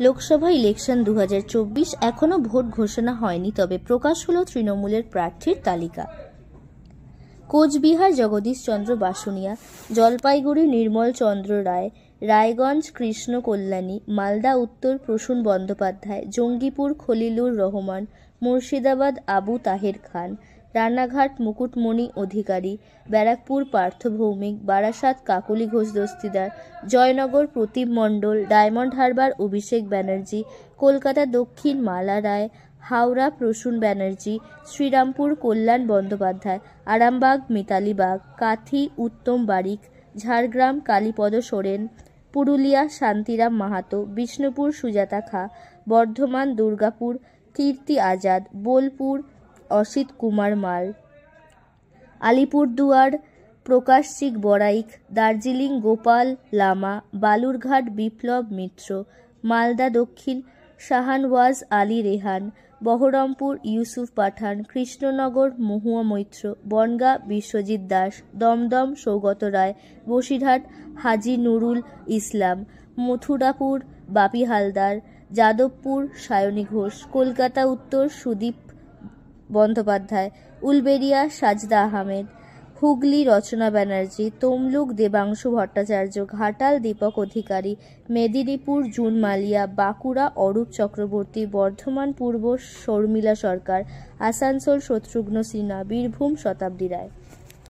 Lok Sabha election 2024 এখনো vote ঘোষণা হয়নি, তবে প্রকাশ হলো তৃণমূলের প্রার্থীর তালিকা। কোচবিহার জগদীশ চন্দ্র বাসুনিয়া, জলপাইগুড়ি নির্মল চন্দ্র রায়, রায়গঞ্জ কৃষ্ণ কল্যাণী, মালদা উত্তর প্রসূন বন্দ্যোপাধ্যায়, জঙ্গিপুর খলিলুর রহমান, মুর্শিদাবাদ আবু তাহের খান, রানাঘাট মুকুটমণি অধিকারী, ব্যারাকপুর পার্থ ভৌমিক, বারাসাত কাকলি ঘোষ দস্তিদার, জয়নগর প্রতিম মণ্ডল, ডায়মন্ড হারবার অভিষেক ব্যানার্জি, কলকাতা দক্ষিণ মালা রায়, হাওড়া প্রসূন ব্যানার্জি, শ্রীরামপুর কল্যাণ বন্দ্যোপাধ্যায়, আরামবাগ মিতালি বাগ, কাথি উত্তম বারিক, ঝাড়গ্রাম কালীপদ সোরেন, পুরুলিয়া শান্তিরাম মাহাতো, বিষ্ণুপুর সুজাতা খা, বর্ধমান দুর্গাপুর কীর্তি আজাদ, বোলপুর অসিত কুমার মাল, আলিপুরদুয়ার প্রকাশচিক বড়াইক, দার্জিলিং গোপাল লামা, বালুরঘাট বিপ্লব মিত্র, মালদা দক্ষিণ শাহানওয়াজ আলী রেহান, বহরমপুর ইউসুফ পাঠান, কৃষ্ণনগর মহুয়া মৈত্র, বনগাঁ বিশ্বজিৎ দাস, দমদম সৌগত রায়, বসিরহাট হাজি নুরুল ইসলাম, মথুরাপুর বাপি হালদার, যাদবপুর সায়নী ঘোষ, কলকাতা উত্তর সুদীপ বন্দ্যোপাধ্যায়, উলবেড়িয়া সাজদা আহমেদ, হুগলি রচনা ব্যানার্জি, তমলুক দেবাংশু ভট্টাচার্য, ঘাটাল দীপক অধিকারী, মেদিনীপুর জুন মালিয়া, বাঁকুড়া অরূপ চক্রবর্তী, বর্ধমান পূর্ব শর্মিলা সরকার, আসানসোল শত্রুঘ্ন সিনহা, বীরভূম শতাব্দী রায়।